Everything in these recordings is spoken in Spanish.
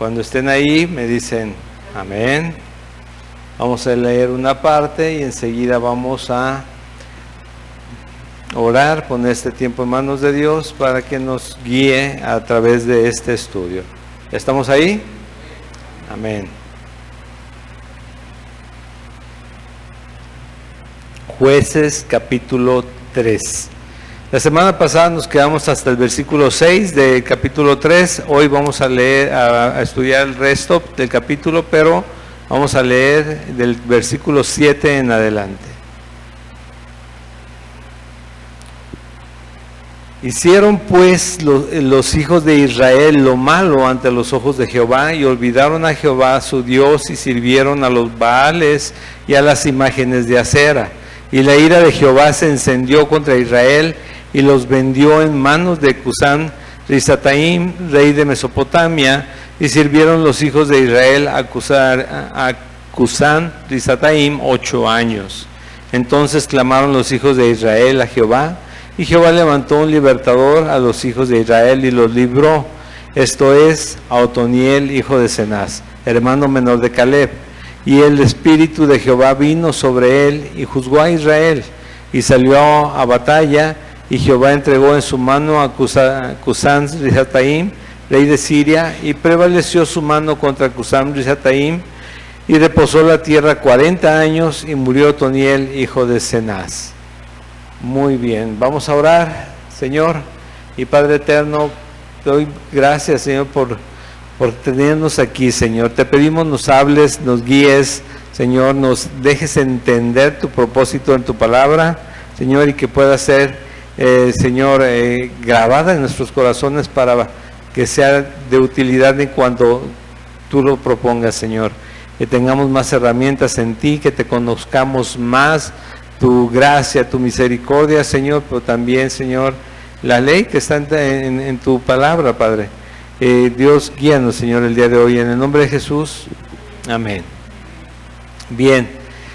Cuando estén ahí me dicen amén. Vamos a leer una parte y enseguida vamos a orar, poner este tiempo en manos de Dios para que nos guíe a través de este estudio. ¿Estamos ahí? Amén. Jueces capítulo 3. La semana pasada nos quedamos hasta el versículo 6 del capítulo 3. Hoy vamos a leer, a estudiar el resto del capítulo, pero vamos a leer del versículo 7 en adelante. Hicieron pues los hijos de Israel lo malo ante los ojos de Jehová, y olvidaron a Jehová su Dios, y sirvieron a los Baales y a las imágenes de acera. Y la ira de Jehová se encendió contra Israel, y los vendió en manos de Cusán Risataim, rey de Mesopotamia, y sirvieron los hijos de Israel a Cusán Risataim 8 años. Entonces clamaron los hijos de Israel a Jehová, y Jehová levantó un libertador a los hijos de Israel y los libró, esto es, a Otoniel, hijo de Cenaz, hermano menor de Caleb. Y el espíritu de Jehová vino sobre él y juzgó a Israel, y salió a batalla, y Jehová entregó en su mano a Cusán Risataim, rey de Siria, y prevaleció su mano contra Cusán Risataim, y reposó la tierra 40 años, y murió Otoniel, hijo de Cenaz. Muy bien, vamos a orar. Señor y Padre eterno, te doy gracias, Señor, por tenernos aquí, Señor. Te pedimos nos hables, nos guíes, Señor, nos dejes entender tu propósito en tu palabra, Señor, y que pueda ser, Señor, grabada en nuestros corazones para que sea de utilidad en cuando tú lo propongas, Señor. Que tengamos más herramientas en ti, que te conozcamos más, tu gracia, tu misericordia, Señor, pero también, Señor, la ley que está en tu palabra, Padre. Dios, guíanos, Señor, el día de hoy, en el nombre de Jesús, amén. Bien,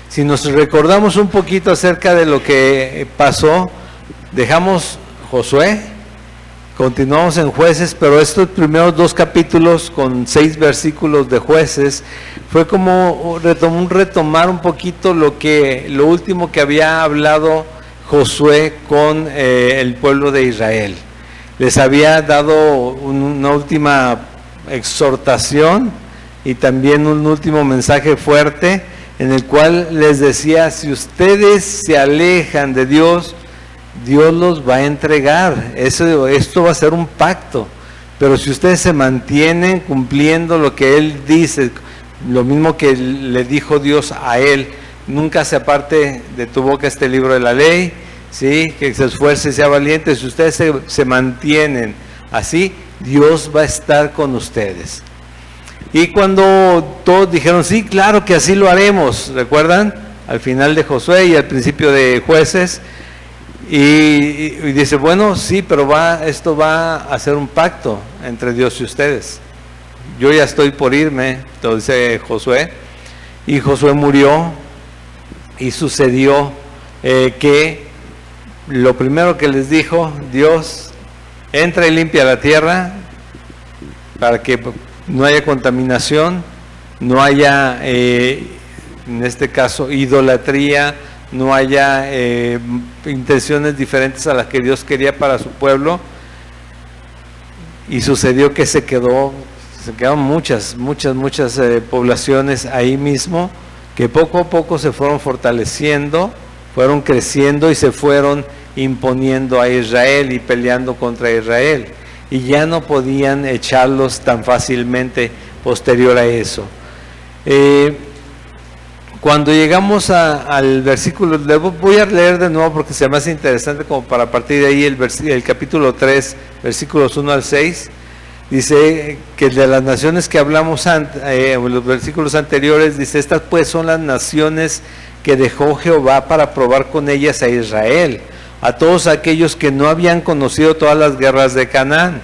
si nos recordamos un poquito acerca de lo que pasó, dejamos Josué, continuamos en Jueces, pero estos primeros 2 capítulos con 6 versículos de Jueces fue como retomar un poquito lo último que había hablado Josué con el pueblo de Israel. Les había dado una última exhortación y también un último mensaje fuerte en el cual les decía: si ustedes se alejan de Dios, Dios los va a entregar. Esto va a ser un pacto, pero si ustedes se mantienen cumpliendo lo que Él dice, lo mismo que le dijo Dios a él: nunca se aparte de tu boca este libro de la ley, ¿sí? Que se esfuerce y sea valiente. Si ustedes se mantienen así, Dios va a estar con ustedes. Y cuando todos dijeron sí, claro que así lo haremos, ¿recuerdan? Al final de Josué y al principio de Jueces, y dice, bueno, sí, pero esto va a ser un pacto entre Dios y ustedes. Yo ya estoy por irme, dice Josué, y Josué murió, y sucedió que lo primero que les dijo Dios: entra y limpia la tierra para que no haya contaminación, no haya, en este caso, idolatría, no haya intenciones diferentes a las que Dios quería para su pueblo. Y sucedió que se quedaron muchas poblaciones ahí mismo, que poco a poco se fueron fortaleciendo, fueron creciendo y se fueron imponiendo a Israel y peleando contra Israel, y ya no podían echarlos tan fácilmente posterior a eso. Cuando llegamos al versículo, voy a leer de nuevo porque se me hace interesante como para partir de ahí el capítulo 3, versículos 1 al 6, dice que de las naciones que hablamos en los versículos anteriores, dice: estas pues son las naciones que dejó Jehová para probar con ellas a Israel, a todos aquellos que no habían conocido todas las guerras de Canaán.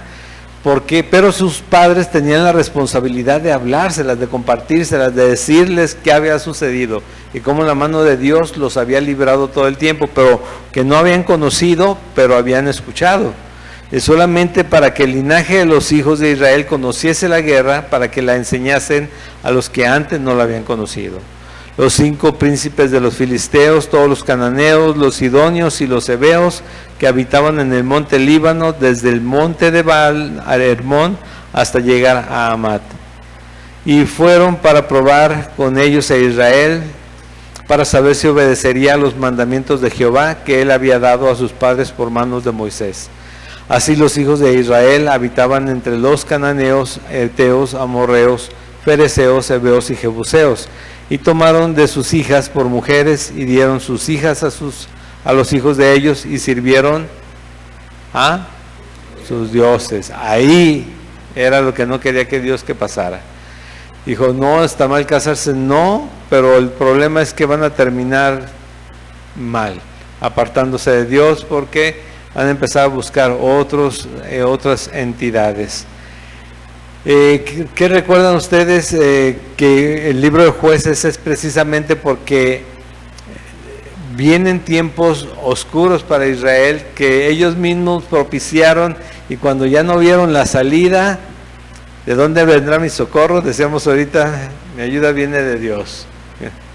Pero sus padres tenían la responsabilidad de hablárselas, de compartírselas, de decirles qué había sucedido y cómo la mano de Dios los había librado todo el tiempo, pero que no habían conocido, pero habían escuchado. es solamente para que el linaje de los hijos de Israel conociese la guerra, para que la enseñasen a los que antes no la habían conocido. Los 5 príncipes de los filisteos, todos los cananeos, los sidonios y los heveos que habitaban en el monte Líbano, desde el monte de Baal a Hermón hasta llegar a Hamat. Y fueron para probar con ellos a Israel, para saber si obedecería a los mandamientos de Jehová que él había dado a sus padres por manos de Moisés. Así los hijos de Israel habitaban entre los cananeos, heteos, amorreos, fereceos, heveos y jebuseos, y tomaron de sus hijas por mujeres y dieron sus hijas a los hijos de ellos y sirvieron a sus dioses. Ahí era lo que no quería que Dios que pasara. Dijo, no, está mal casarse, no, pero el problema es que van a terminar mal, apartándose de Dios, porque van a empezar a buscar otras entidades. ¿Qué recuerdan ustedes? Que el libro de Jueces es precisamente porque vienen tiempos oscuros para Israel que ellos mismos propiciaron, y cuando ya no vieron la salida, ¿de dónde vendrá mi socorro? Decíamos ahorita, mi ayuda viene de Dios,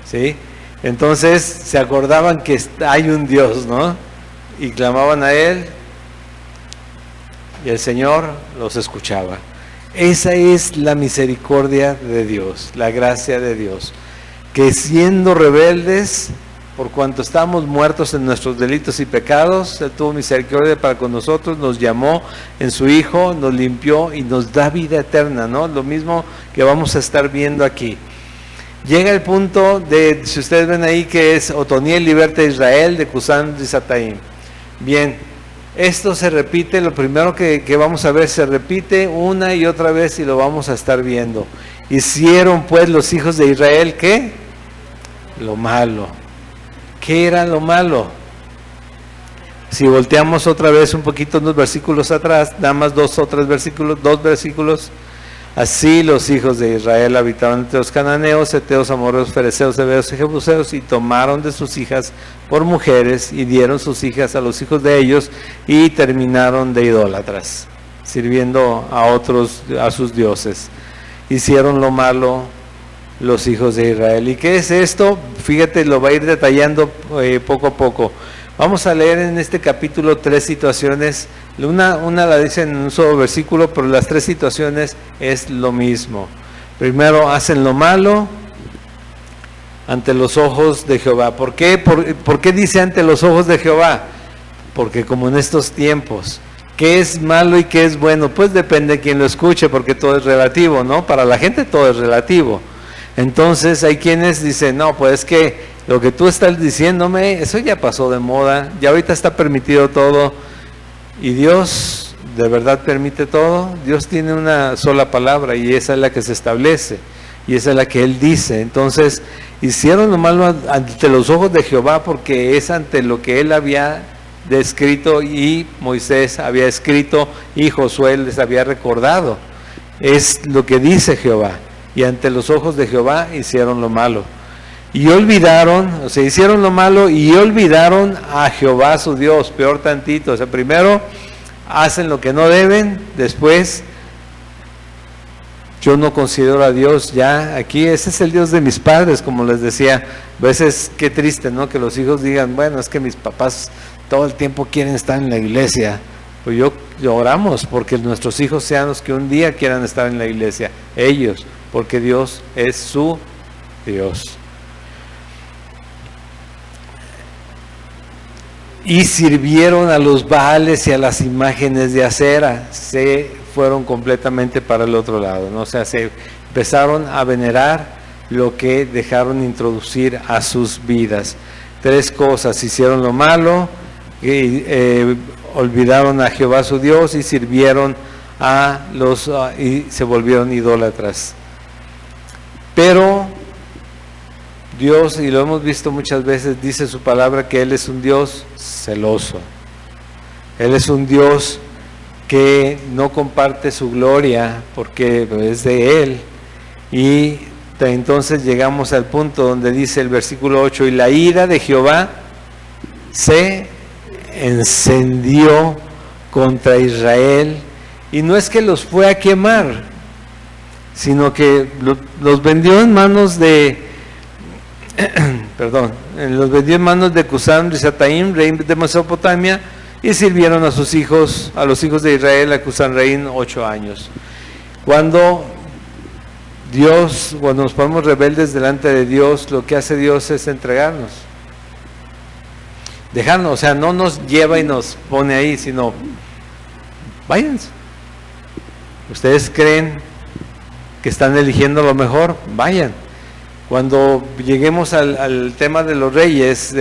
¿sí? Entonces se acordaban que hay un Dios, ¿no? Y clamaban a Él, y el Señor los escuchaba. Esa es la misericordia de Dios, la gracia de Dios, que siendo rebeldes, por cuanto estamos muertos en nuestros delitos y pecados, Él tuvo misericordia para con nosotros, nos llamó en su Hijo, nos limpió y nos da vida eterna, ¿no? Lo mismo que vamos a estar viendo aquí. Llega el punto de, si ustedes ven ahí, que es Otoniel liberta a Israel de Cusán y Sataim. Bien, esto se repite, lo primero que vamos a ver, se repite una y otra vez y lo vamos a estar viendo. Hicieron pues los hijos de Israel, ¿qué? Lo malo. ¿Qué era lo malo? Si volteamos otra vez un poquito unos versículos atrás, nada más dos versículos. Así los hijos de Israel habitaban entre los cananeos, heteos, amorreos, fereceos, heveos y jebuseos, y tomaron de sus hijas por mujeres y dieron sus hijas a los hijos de ellos y terminaron de idólatras, sirviendo a sus dioses. Hicieron lo malo los hijos de Israel. ¿Y qué es esto? Fíjate, lo va a ir detallando poco a poco. Vamos a leer en este capítulo 3 situaciones. Una la dice en un solo versículo, pero las 3 situaciones es lo mismo. Primero, hacen lo malo ante los ojos de Jehová. ¿Por qué? ¿Por qué dice ante los ojos de Jehová? Porque como en estos tiempos, ¿qué es malo y qué es bueno? Pues depende de quien lo escuche, porque todo es relativo, ¿no? Para la gente todo es relativo. Entonces hay quienes dicen, no, pues es que lo que tú estás diciéndome, eso ya pasó de moda, ya ahorita está permitido todo, y Dios de verdad permite todo. Dios tiene una sola palabra y esa es la que se establece, y esa es la que Él dice. Entonces, hicieron lo malo ante los ojos de Jehová, porque es ante lo que Él había descrito y Moisés había escrito y Josué les había recordado. Es lo que dice Jehová. Y ante los ojos de Jehová hicieron lo malo. Y olvidaron, o sea, hicieron lo malo y olvidaron a Jehová su Dios, peor tantito. O sea, primero hacen lo que no deben, después yo no considero a Dios ya aquí, ese es el Dios de mis padres, como les decía. A veces qué triste, ¿no? Que los hijos digan, bueno, es que mis papás todo el tiempo quieren estar en la iglesia. Pues oramos porque nuestros hijos sean los que un día quieran estar en la iglesia, ellos, porque Dios es su Dios. Y sirvieron a los Baales y a las imágenes de acera, se fueron completamente para el otro lado, ¿no? O sea, se empezaron a venerar lo que dejaron introducir a sus vidas. 3 cosas: hicieron lo malo, olvidaron a Jehová su Dios y sirvieron y se volvieron idólatras. Pero Dios, y lo hemos visto muchas veces, dice su palabra que Él es un Dios celoso. Él es un Dios que no comparte su gloria porque es de Él. Y entonces llegamos al punto donde dice el versículo 8, y la ira de Jehová se encendió contra Israel, y no es que los fue a quemar, sino que los vendió en manos de los vendió en manos de Cusán Risataim, rey de Mesopotamia, y sirvieron a sus hijos, a los hijos de Israel, a Cusán Reín 8 años. Cuando nos ponemos rebeldes delante de Dios, lo que hace Dios es entregarnos, dejarnos, o sea, no nos lleva y nos pone ahí, sino váyanse. Ustedes creen que están eligiendo lo mejor, vayan. Cuando lleguemos al tema de los reyes,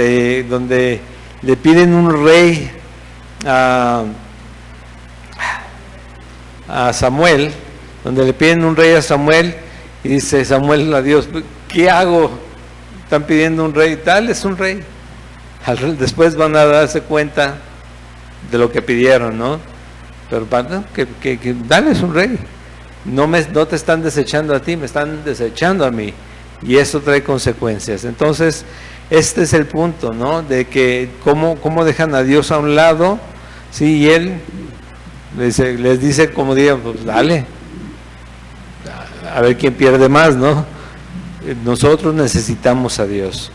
donde le piden un rey a Samuel, donde le piden un rey a Samuel, y dice Samuel a Dios, ¿qué hago? Están pidiendo un rey, tal es un rey. Después van a darse cuenta de lo que pidieron, ¿no? Pero dales un rey. No te están desechando a ti, me están desechando a mí. Y eso trae consecuencias. Entonces, este es el punto, ¿no? De que cómo dejan a Dios a un lado, ¿sí? Y Él les dice, como digan, pues dale, a ver quién pierde más, ¿no? Nosotros necesitamos a Dios.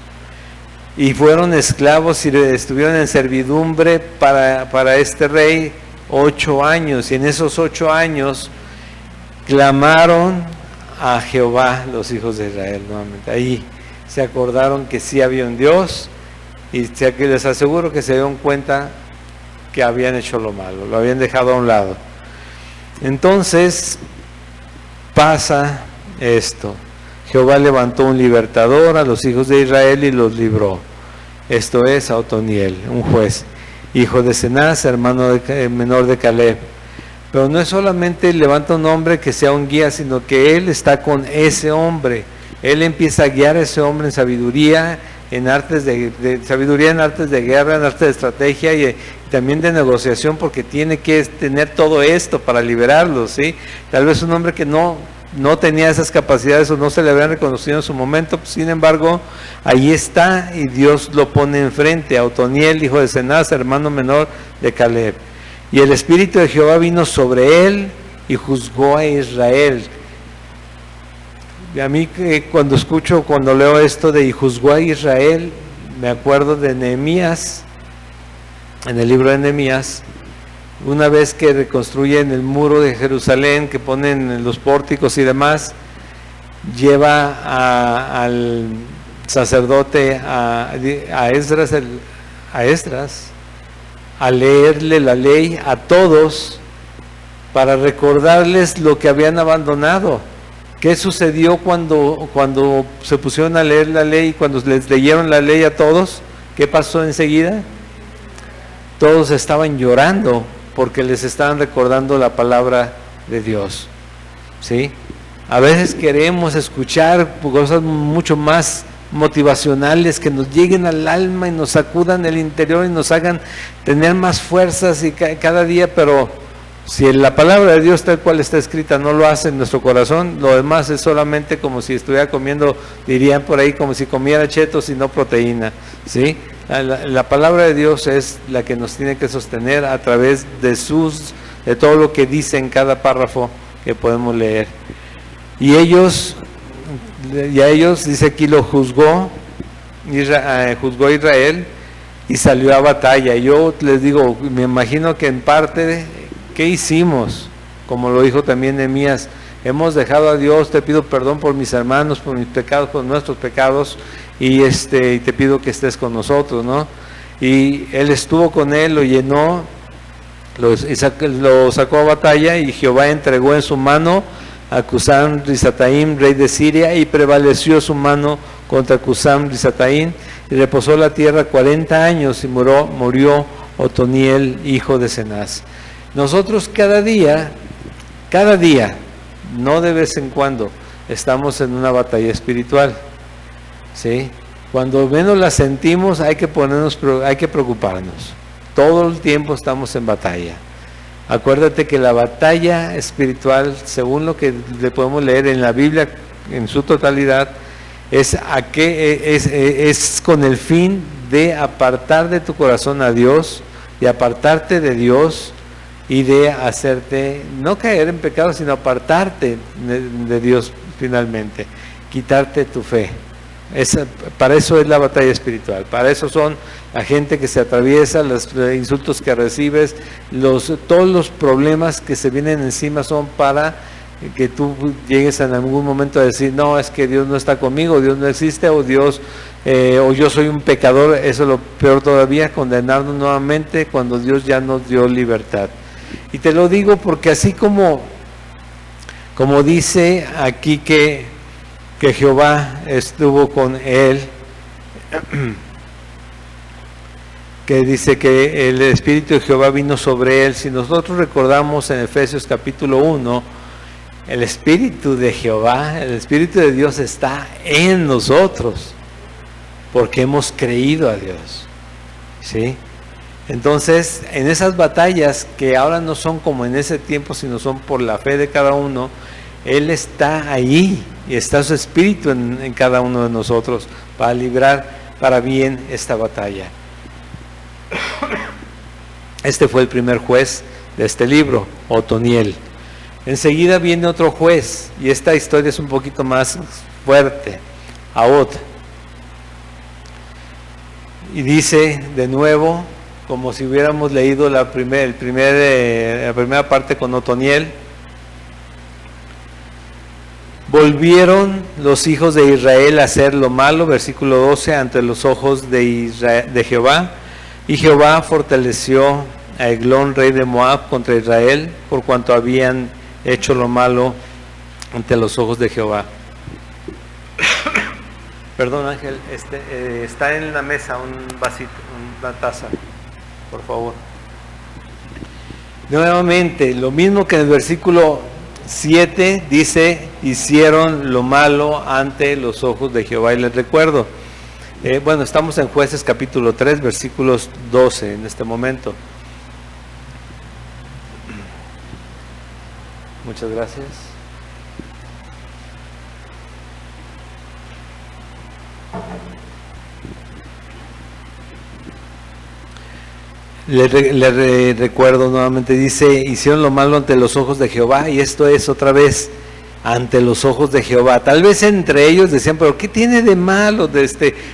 Y fueron esclavos y estuvieron en servidumbre para este rey 8 años. Y en esos 8 años clamaron a Jehová los hijos de Israel nuevamente. Ahí se acordaron que sí había un Dios, y les aseguro que se dieron cuenta que habían hecho lo malo, lo habían dejado a un lado. Entonces pasa esto: Jehová levantó un libertador a los hijos de Israel y los libró. Esto es a Otoniel, un juez, hijo de Cenaz, hermano menor de Caleb. Pero no es solamente levanta un hombre que sea un guía, sino que él está con ese hombre. Él empieza a guiar a ese hombre en sabiduría, en artes sabiduría, en artes de guerra, en artes de estrategia y también de negociación, porque tiene que tener todo esto para liberarlos, ¿sí? Tal vez un hombre que no tenía esas capacidades o no se le habían reconocido en su momento, pues, sin embargo, ahí está y Dios lo pone enfrente a Otoniel, hijo de Cenaz, hermano menor de Caleb. Y el Espíritu de Jehová vino sobre él y juzgó a Israel. Y a mí cuando leo esto de y juzgó a Israel, me acuerdo de Nehemías, en el libro de Nehemías, una vez que reconstruyen el muro de Jerusalén, que ponen los pórticos y demás, lleva al sacerdote, a Esdras, a leerle la ley a todos para recordarles lo que habían abandonado. ¿Qué sucedió cuando se pusieron a leer la ley, cuando les leyeron la ley a todos? ¿Qué pasó enseguida? Todos estaban llorando porque les estaban recordando la palabra de Dios, ¿sí? A veces queremos escuchar cosas mucho más motivacionales que nos lleguen al alma y nos sacudan el interior y nos hagan tener más fuerzas y cada día, pero si la palabra de Dios tal cual está escrita no lo hace en nuestro corazón, lo demás es solamente como si estuviera comiendo, dirían por ahí, como si comiera chetos y no proteína, ¿sí? La palabra de Dios es la que nos tiene que sostener a través de todo lo que dice en cada párrafo que podemos leer. Y a ellos dice aquí lo juzgó Israel y salió a batalla. Yo les digo, me imagino que en parte, ¿qué hicimos? Como lo dijo también Nehemías, hemos dejado a Dios, te pido perdón por mis hermanos, por mis pecados, por nuestros pecados, y te pido que estés con nosotros, ¿no? Y él estuvo con él, lo llenó, lo sacó a batalla, y Jehová entregó en su mano a Cusán Risataim, rey de Siria, y prevaleció su mano contra Cusán Risataim, y reposó la tierra 40 años, y murió Otoniel, hijo de Cenaz. Nosotros cada día, no de vez en cuando, estamos en una batalla espiritual, ¿sí? Cuando menos la sentimos hay que preocuparnos. Todo el tiempo estamos en batalla. Acuérdate que la batalla espiritual, según lo que le podemos leer en la Biblia en su totalidad, es con el fin de apartar de tu corazón a Dios, y apartarte de Dios, y de hacerte, no caer en pecado, sino apartarte de Dios finalmente, quitarte tu fe. Para eso es la batalla espiritual, para eso son la gente que se atraviesa, los insultos que recibes, todos los problemas que se vienen encima son para que tú llegues en algún momento a decir, no, es que Dios no está conmigo, Dios no existe, o Dios, o yo soy un pecador. Eso es lo peor todavía, condenarnos nuevamente cuando Dios ya nos dio libertad. Y te lo digo porque así como dice aquí que Jehová estuvo con él, que dice que el Espíritu de Jehová vino sobre él. Si nosotros recordamos en Efesios capítulo 1, el Espíritu de Jehová, el Espíritu de Dios está en nosotros, porque hemos creído a Dios, ¿sí? Entonces, en esas batallas que ahora no son como en ese tiempo, sino son por la fe de cada uno, Él está ahí y está su Espíritu en cada uno de nosotros para librar para bien esta batalla. Este fue el primer juez de este libro, Otoniel. Enseguida viene otro juez, y esta historia es un poquito más fuerte, Ahod. Y dice de nuevo, como si hubiéramos leído la primera parte con Otoniel: volvieron los hijos de Israel a hacer lo malo, versículo 12, ante los ojos de Jehová, y Jehová fortaleció a Eglón, rey de Moab, contra Israel, por cuanto habían hecho lo malo ante los ojos de Jehová. Perdón, Ángel, está en la mesa un vasito, una taza, por favor. Nuevamente, lo mismo que en el versículo 7 dice, hicieron lo malo ante los ojos de Jehová. Y les recuerdo, bueno, estamos en Jueces capítulo 3, versículos 12 en este momento. Muchas gracias. Le recuerdo nuevamente, dice, hicieron lo malo ante los ojos de Jehová, y esto es otra vez, ante los ojos de Jehová. Tal vez entre ellos decían, pero ¿qué tiene de malo?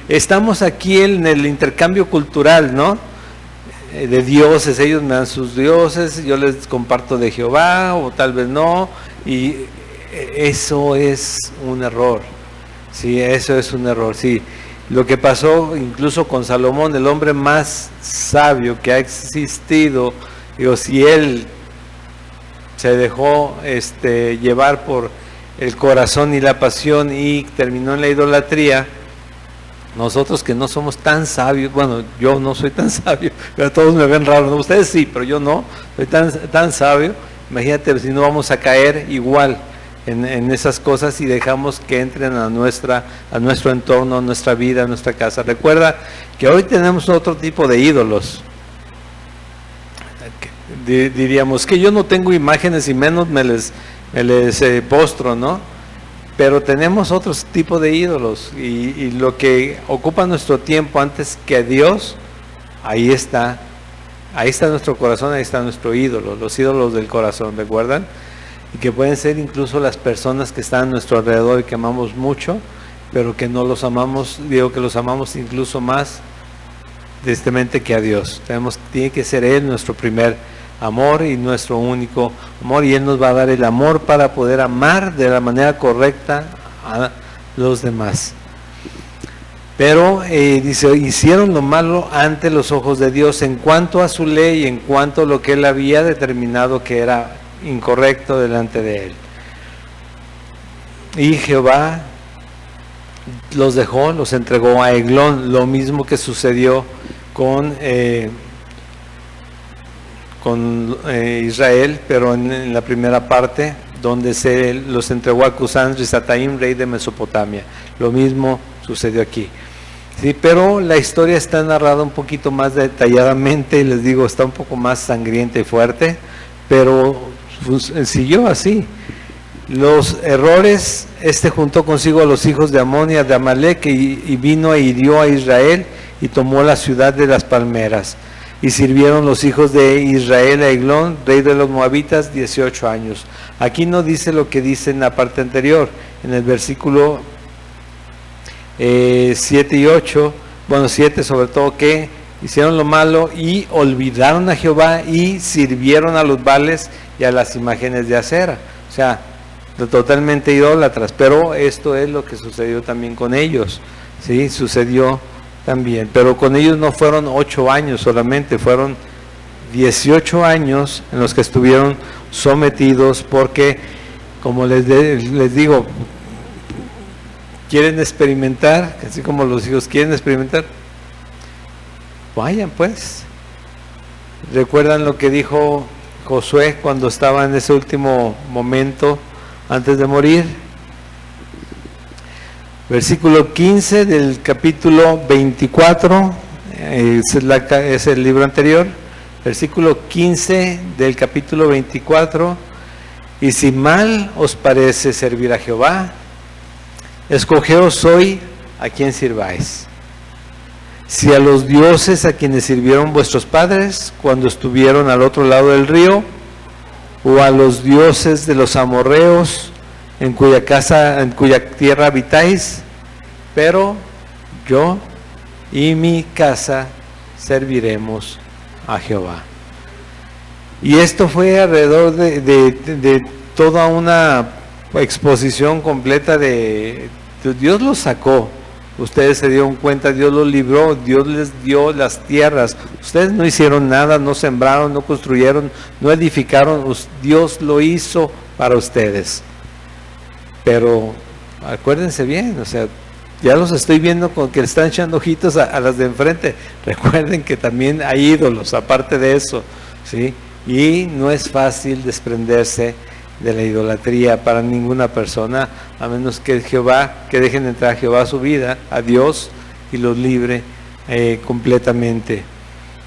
Estamos aquí en el intercambio cultural, ¿no? De dioses, ellos me dan sus dioses, yo les comparto de Jehová, o tal vez no, y eso es un error. Sí, eso es un error, sí. Lo que pasó incluso con Salomón, el hombre más sabio que ha existido, digo, si él se dejó llevar por el corazón y la pasión y terminó en la idolatría, nosotros que no somos tan sabios, bueno, yo no soy tan sabio, pero todos me ven raro, ¿no? Ustedes sí, pero yo no, soy tan sabio. Imagínate si no vamos a caer igual en esas cosas y dejamos que entren a nuestro entorno, a nuestra vida, a nuestra casa. Recuerda que hoy tenemos otro tipo de ídolos. Diríamos que yo no tengo imágenes y menos me les postro, ¿no? Pero tenemos otro tipo de ídolos, y lo que ocupa nuestro tiempo antes que a Dios, ahí está nuestro corazón, ahí está nuestro ídolo, los ídolos del corazón, ¿recuerdan? Y que pueden ser incluso las personas que están a nuestro alrededor y que amamos mucho, pero que no los amamos, digo que los amamos incluso más tristemente que a Dios. Tiene que ser Él nuestro primer amor y nuestro único amor, y Él nos va a dar el amor para poder amar de la manera correcta a los demás. Pero dice, hicieron lo malo ante los ojos de Dios en cuanto a su ley, en cuanto a lo que Él había determinado que era incorrecto delante de Él. Y Jehová los dejó, los entregó a Eglón, lo mismo que sucedió con Israel, pero en la primera parte, donde se los entregó a Cusán-Risataim, rey de Mesopotamia. Lo mismo sucedió aquí. Sí, pero la historia está narrada un poquito más detalladamente, y les digo, está un poco más sangrienta y fuerte, pero siguió así. Los errores, juntó consigo a los hijos de Amón y de Amalek, y vino e hirió a Israel, y tomó la ciudad de las palmeras. Y sirvieron los hijos de Israel a Eglón, rey de los moabitas, 18 años. Aquí no dice lo que dice en la parte anterior, en el versículo 7 y 8, bueno, 7 sobre todo, que hicieron lo malo y olvidaron a Jehová y sirvieron a los Baales y a las imágenes de acera. O sea, totalmente idólatras. Pero esto es lo que sucedió también con ellos. Sí, sucedió también. Pero con ellos no fueron 8 años solamente, fueron 18 años en los que estuvieron sometidos, porque, como les digo, quieren experimentar, así como los hijos quieren experimentar, vayan pues. ¿Recuerdan lo que dijo Josué cuando estaba en ese último momento antes de morir? Versículo 15 del capítulo 24, es el libro anterior, versículo 15 del capítulo 24, y si mal os parece servir a Jehová, escogeos hoy a quien sirváis. Si a los dioses a quienes sirvieron vuestros padres cuando estuvieron al otro lado del río, o a los dioses de los amorreos en cuya tierra habitáis, pero yo y mi casa serviremos a Jehová. Y esto fue alrededor de toda una exposición completa de Dios los sacó. Ustedes se dieron cuenta, Dios los libró, Dios les dio las tierras. Ustedes no hicieron nada, no sembraron, no construyeron, no edificaron. Dios lo hizo para ustedes. Pero acuérdense bien, o sea, ya los estoy viendo con que le están echando ojitos a las de enfrente. Recuerden que también hay ídolos, aparte de eso, ¿sí? Y no es fácil desprenderse de la idolatría para ninguna persona, a menos que dejen entrar a Jehová a su vida, a Dios, y los libre completamente.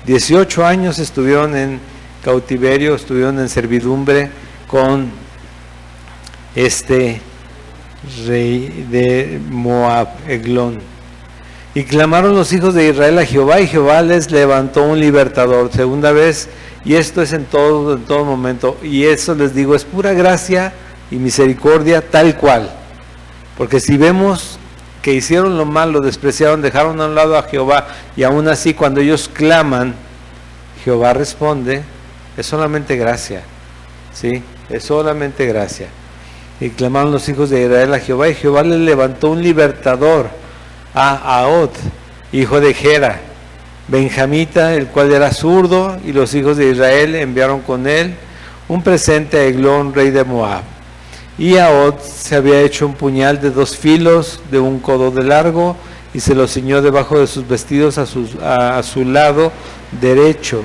18 años estuvieron en cautiverio, estuvieron en servidumbre con este rey de Moab, Eglón. Y clamaron los hijos de Israel a Jehová, y Jehová les levantó un libertador. Segunda vez. Y esto es en todo momento, y eso les digo, es pura gracia y misericordia tal cual, porque si vemos que hicieron lo malo, despreciaron, dejaron a un lado a Jehová, y aún así cuando ellos claman, Jehová responde, es solamente gracia, ¿sí? Es solamente gracia. Y clamaron los hijos de Israel a Jehová, y Jehová les levantó un libertador, a Ahod, hijo de Gera, benjamita, el cual era zurdo, y los hijos de Israel enviaron con él un presente a Eglón, rey de Moab. Y Ahod se había hecho un puñal de 2 filos, de 1 codo de largo, y se lo ciñó debajo de sus vestidos a su lado derecho.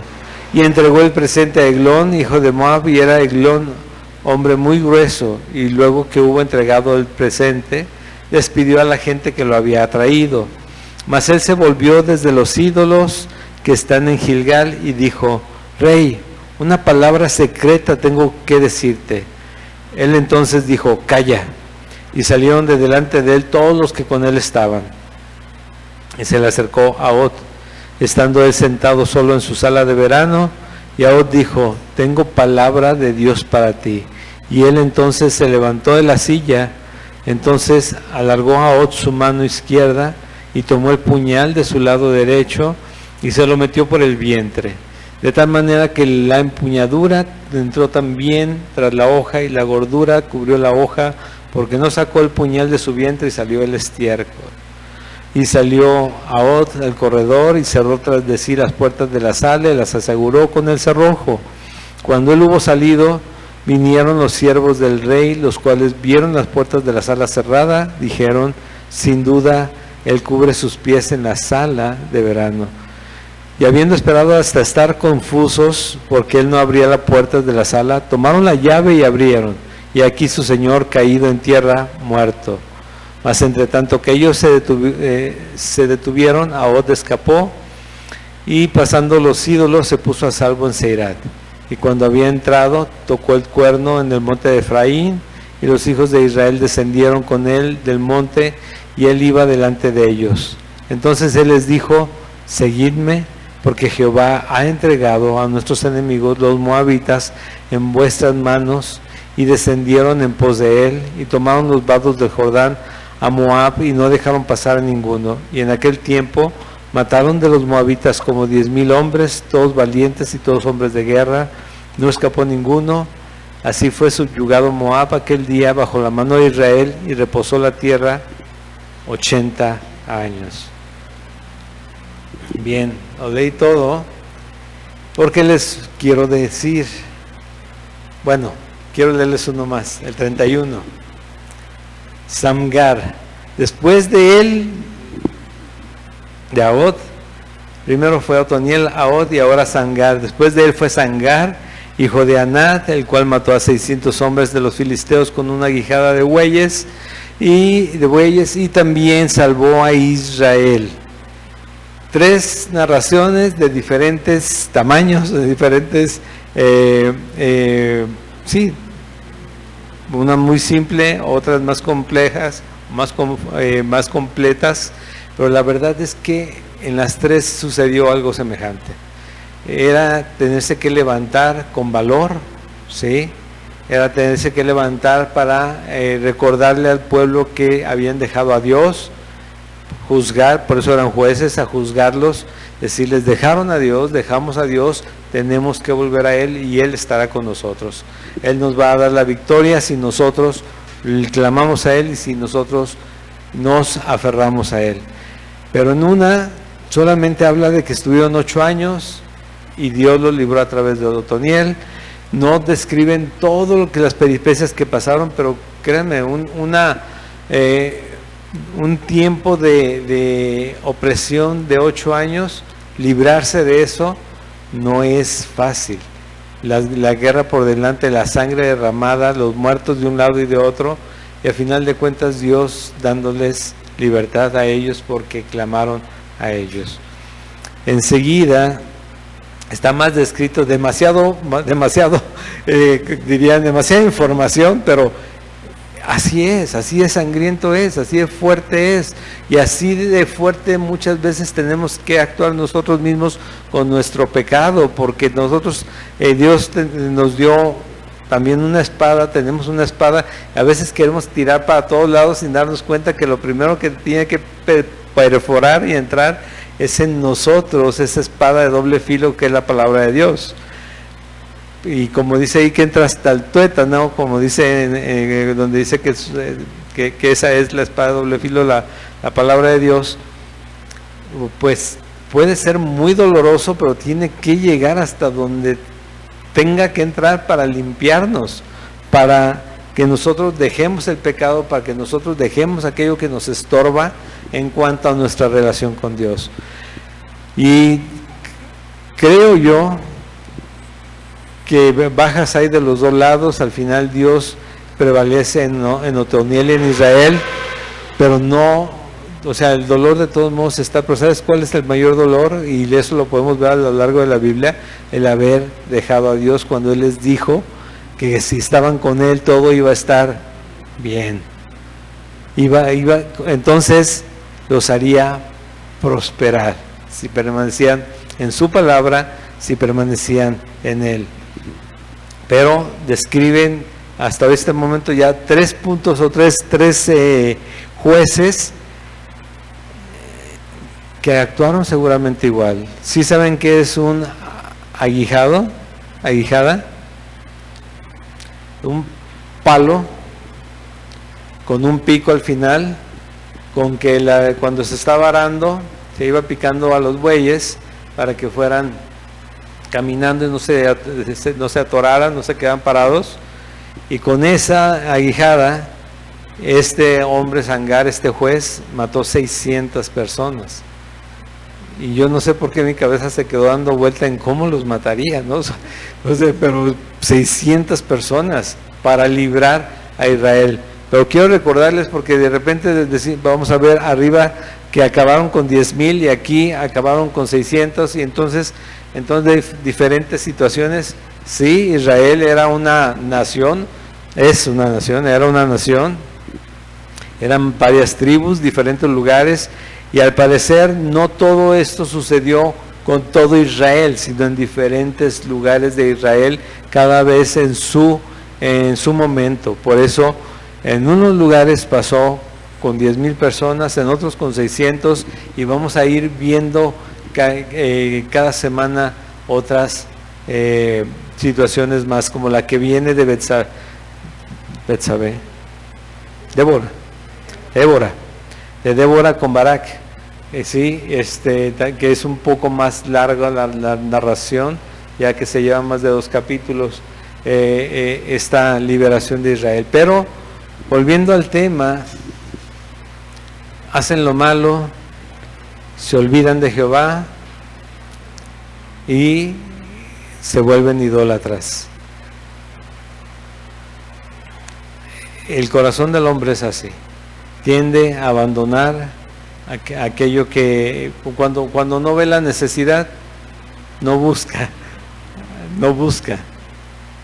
Y entregó el presente a Eglón, hijo de Moab, y era Eglón hombre muy grueso. Y luego que hubo entregado el presente, despidió a la gente que lo había traído. Mas él se volvió desde los ídolos que están en Gilgal y dijo, Rey, una palabra secreta tengo que decirte. Él entonces dijo, calla. Y salieron de delante de él todos los que con él estaban. Y se le acercó a Ahod, estando él sentado solo en su sala de verano, y Ahod dijo, tengo palabra de Dios para ti. Y él entonces se levantó de la silla, entonces alargó a Ahod su mano izquierda, y tomó el puñal de su lado derecho y se lo metió por el vientre, de tal manera que la empuñadura entró también tras la hoja, y la gordura cubrió la hoja, porque no sacó el puñal de su vientre, y salió el estiércol. Y salió Ahod al corredor y cerró tras de sí las puertas de la sala y las aseguró con el cerrojo. Cuando él hubo salido, vinieron los siervos del rey, los cuales vieron las puertas de la sala cerrada, dijeron, sin duda, él cubre sus pies en la sala de verano. Y habiendo esperado hasta estar confusos, porque él no abría las puertas de la sala, tomaron la llave y abrieron, y aquí su señor caído en tierra, muerto. Mas entre tanto que ellos se detuvieron, Ahod escapó, y pasando los ídolos se puso a salvo en Seirat. Y cuando había entrado, tocó el cuerno en el monte de Efraín, y los hijos de Israel descendieron con él del monte, y él iba delante de ellos. Entonces él les dijo, seguidme, porque Jehová ha entregado a nuestros enemigos, los moabitas, en vuestras manos, y descendieron en pos de él, y tomaron los vados del Jordán a Moab, y no dejaron pasar a ninguno. Y en aquel tiempo mataron de los moabitas como 10,000 hombres, todos valientes y todos hombres de guerra, no escapó ninguno. Así fue subyugado Moab aquel día bajo la mano de Israel, y reposó la tierra 80 años. Bien, lo leí todo, porque les quiero decir, bueno, quiero leerles uno más, el 31. Samgar, después de él, de Ahod, primero fue Otoniel, Ahod y ahora Samgar. Después de él fue Samgar, hijo de Anat, el cual mató a 600 hombres de los filisteos con una guijada de bueyes, y también salvó a Israel. 3 narraciones de diferentes tamaños, de diferentes, sí, una muy simple, otras más complejas, más completas, pero la verdad es que en las 3 sucedió algo semejante. Era tenerse que levantar con valor, ¿sí? Era tenerse que levantar para recordarle al pueblo que habían dejado a Dios, juzgar, por eso eran jueces, a juzgarlos, decirles, dejaron a Dios, dejamos a Dios, tenemos que volver a Él y Él estará con nosotros. Él nos va a dar la victoria si nosotros clamamos a Él y si nosotros nos aferramos a Él. Pero en una solamente habla de que estuvieron 8 años y Dios los libró a través de Otoniel. No describen todo lo que las peripecias que pasaron, pero créanme, un tiempo de opresión de 8 años, librarse de eso no es fácil. La guerra por delante, la sangre derramada, los muertos de un lado y de otro, y al final de cuentas Dios dándoles libertad a ellos porque clamaron a ellos. Enseguida está más descrito, demasiada información, pero así es sangriento es, así de fuerte es, y así de fuerte muchas veces tenemos que actuar nosotros mismos con nuestro pecado, porque nosotros, Dios nos dio también una espada, tenemos una espada, a veces queremos tirar para todos lados sin darnos cuenta que lo primero que tiene que perforar y entrar es en nosotros, esa espada de doble filo que es la palabra de Dios. Y como dice ahí que entra hasta el tuétano, como dice donde dice que esa es la espada de doble filo, la palabra de Dios, pues puede ser muy doloroso, pero tiene que llegar hasta donde tenga que entrar para limpiarnos, para que nosotros dejemos el pecado, para que nosotros dejemos aquello que nos estorba en cuanto a nuestra relación con Dios. Y creo yo que bajas ahí de los dos lados, al final Dios prevalece en Otoniel y en Israel, pero no, o sea, el dolor de todos modos está, pero ¿sabes cuál es el mayor dolor? Y eso lo podemos ver a lo largo de la Biblia, el haber dejado a Dios cuando Él les dijo que si estaban con Él todo iba a estar bien. Entonces los haría prosperar, si permanecían en su palabra, si permanecían en Él. Pero describen hasta este momento ya 3 puntos o tres jueces que actuaron seguramente igual. ¿Sí saben qué es un aguijada? Un palo con un pico al final, con que cuando se estaba arando se iba picando a los bueyes para que fueran caminando y no se atoraran, no se quedaran parados. Y con esa aguijada este hombre Samgar, este juez, mató 600 personas. Y yo no sé por qué mi cabeza se quedó dando vuelta en cómo los mataría, ¿no? No sé, pero 600 personas para librar a Israel. Pero quiero recordarles, porque de repente vamos a ver arriba que acabaron con 10,000 y aquí acabaron con 600, y entonces diferentes situaciones. Sí, Israel era una nación, era una nación, eran varias tribus, diferentes lugares, y al parecer no todo esto sucedió con todo Israel, sino en diferentes lugares de Israel, cada vez en su momento. Por eso en unos lugares pasó con 10,000 personas, en otros con 600, y vamos a ir viendo cada semana otras situaciones más, como la que viene de Betsabé, Débora con Barak, sí, que es un poco más larga la narración, ya que se lleva más de 2 capítulos esta liberación de Israel. Pero volviendo al tema, hacen lo malo, se olvidan de Jehová y se vuelven idólatras. El corazón del hombre es así, tiende a abandonar aquello que cuando no ve la necesidad, no busca.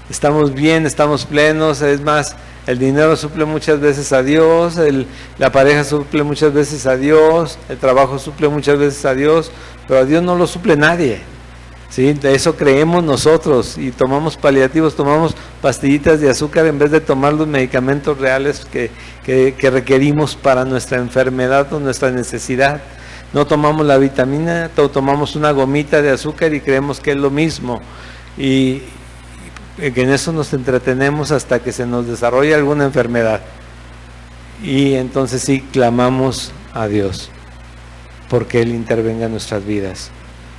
Estamos bien, estamos plenos, es más, el dinero suple muchas veces a Dios, la pareja suple muchas veces a Dios, el trabajo suple muchas veces a Dios, pero a Dios no lo suple nadie. ¿Sí? De eso creemos nosotros y tomamos paliativos, tomamos pastillitas de azúcar en vez de tomar los medicamentos reales que requerimos para nuestra enfermedad o nuestra necesidad. No tomamos la vitamina, tomamos una gomita de azúcar y creemos que es lo mismo, y que en eso nos entretenemos hasta que se nos desarrolla alguna enfermedad, y entonces sí clamamos a Dios porque Él intervenga en nuestras vidas.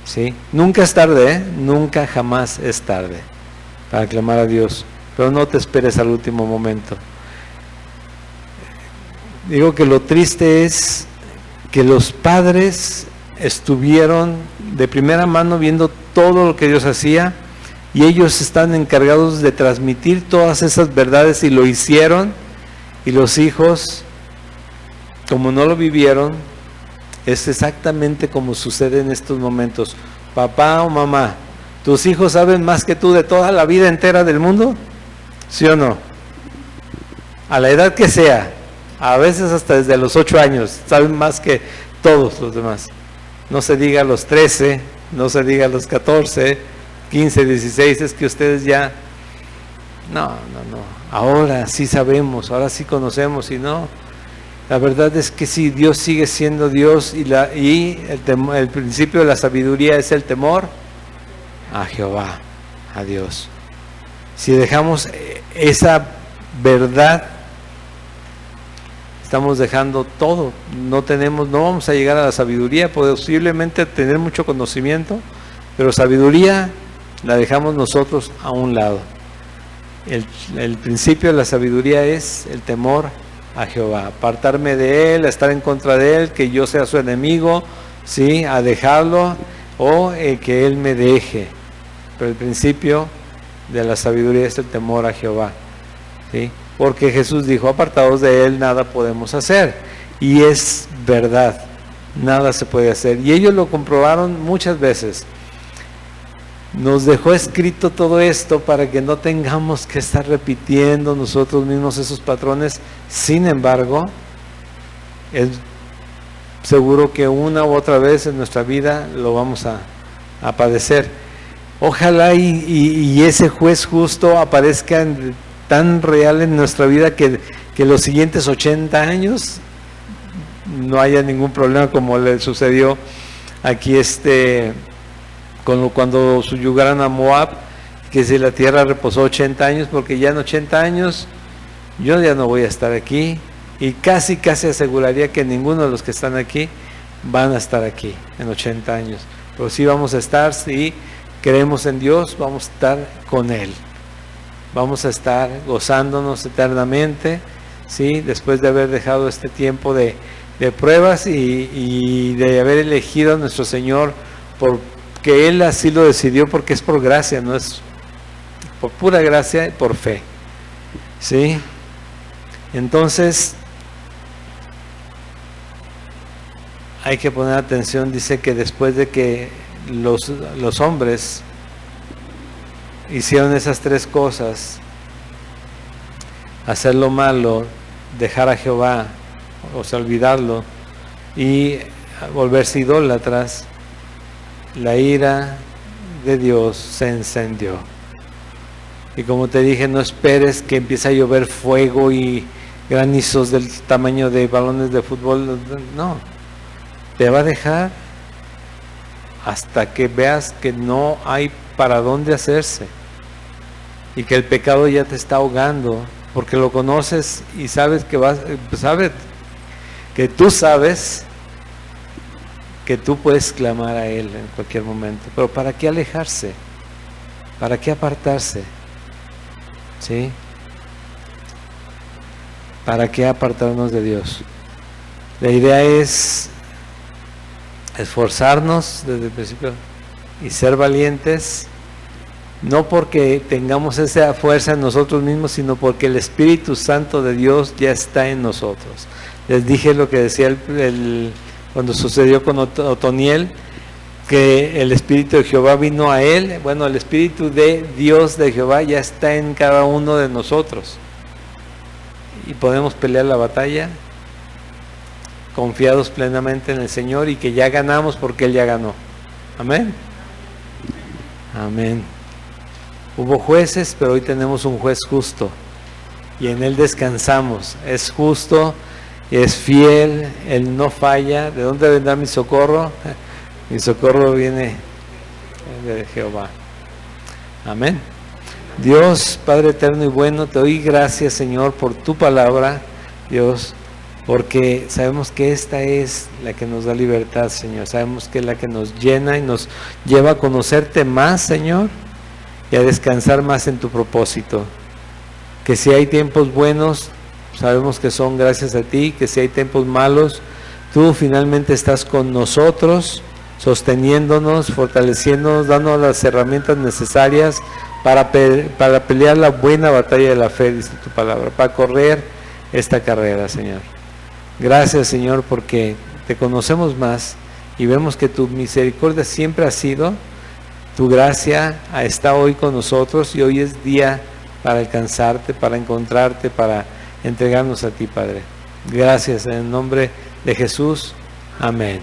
¿Sí? Nunca es tarde, nunca jamás es tarde para clamar a Dios, pero no te esperes al último momento. Digo que lo triste es que los padres estuvieron de primera mano viendo todo lo que Dios hacía, y ellos están encargados de transmitir todas esas verdades y lo hicieron, y los hijos, como no lo vivieron, es exactamente como sucede en estos momentos. Papá o mamá, ¿tus hijos saben más que tú de toda la vida entera del mundo? ¿Sí o no? A la edad que sea, a veces hasta desde los 8 años, saben más que todos los demás. No se diga a los 13, no se diga a los 14, 15, 16, es que ustedes ya... No. Ahora sí sabemos, ahora sí conocemos, y no... La verdad es que sí, Dios sigue siendo Dios, y el principio de la sabiduría es el temor a Jehová, a Dios. Si dejamos esa verdad, estamos dejando todo. No vamos a llegar a la sabiduría, posiblemente tener mucho conocimiento, pero sabiduría la dejamos nosotros a un lado. El principio de la sabiduría es el temor a Jehová, apartarme de Él, a estar en contra de Él, que yo sea su enemigo, ¿sí? A dejarlo, o que Él me deje. Pero el principio de la sabiduría es el temor a Jehová, ¿sí? Porque Jesús dijo, apartados de Él nada podemos hacer, y es verdad, nada se puede hacer, y ellos lo comprobaron muchas veces. Nos dejó escrito todo esto para que no tengamos que estar repitiendo nosotros mismos esos patrones. Sin embargo, es seguro que una u otra vez en nuestra vida lo vamos a padecer. Ojalá y ese juez justo aparezca tan real en nuestra vida que los siguientes 80 años no haya ningún problema, como le sucedió aquí cuando subyugaron a Moab, que si la tierra reposó 80 años, porque ya en 80 años yo ya no voy a estar aquí, y casi aseguraría que ninguno de los que están aquí van a estar aquí en 80 años, pero sí vamos a estar, si creemos en Dios, vamos a estar con Él, vamos a estar gozándonos eternamente, ¿sí? Después de haber dejado este tiempo de pruebas y de haber elegido a nuestro Señor porque Él así lo decidió, porque es por gracia, no es por pura gracia y por fe, ¿sí? Entonces hay que poner atención. Dice que después de que los hombres hicieron esas 3 cosas, hacer lo malo, dejar a Jehová, o sea, olvidarlo, y volverse idólatras, la ira de Dios se encendió. Y como te dije, no esperes que empiece a llover fuego y granizos del tamaño de balones de fútbol. No, te va a dejar hasta que veas que no hay para dónde hacerse y que el pecado ya te está ahogando, porque lo conoces y sabes que tú sabes que tú puedes clamar a Él en cualquier momento. Pero ¿para qué alejarse? ¿Para qué apartarse? ¿Sí? ¿Para qué apartarnos de Dios? La idea es esforzarnos desde el principio y ser valientes, no porque tengamos esa fuerza en nosotros mismos, sino porque el Espíritu Santo de Dios ya está en nosotros. Les dije lo que decía cuando sucedió con Otoniel, que el Espíritu de Jehová vino a él. Bueno, el Espíritu de Dios de Jehová ya está en cada uno de nosotros y podemos pelear la batalla confiados plenamente en el Señor y que ya ganamos porque Él ya ganó. Amén. Amén. Hubo jueces, pero hoy tenemos un juez justo y en Él descansamos. Es justo, es fiel, Él no falla. ¿De dónde vendrá mi socorro? Mi socorro viene de Jehová. Amén. Dios, Padre eterno y bueno, te doy gracias, Señor, por tu palabra, Dios, porque sabemos que esta es la que nos da libertad, Señor. Sabemos que es la que nos llena y nos lleva a conocerte más, Señor, y a descansar más en tu propósito. Que si hay tiempos buenos, sabemos que son gracias a ti, que si hay tiempos malos, tú finalmente estás con nosotros, sosteniéndonos, fortaleciéndonos, dándonos las herramientas necesarias para pelear la buena batalla de la fe, dice tu palabra, para correr esta carrera, Señor. Gracias, Señor, porque te conocemos más y vemos que tu misericordia siempre ha sido, tu gracia está hoy con nosotros y hoy es día para alcanzarte, para encontrarte, para entregarnos a ti, Padre. Gracias, en el nombre de Jesús. Amén.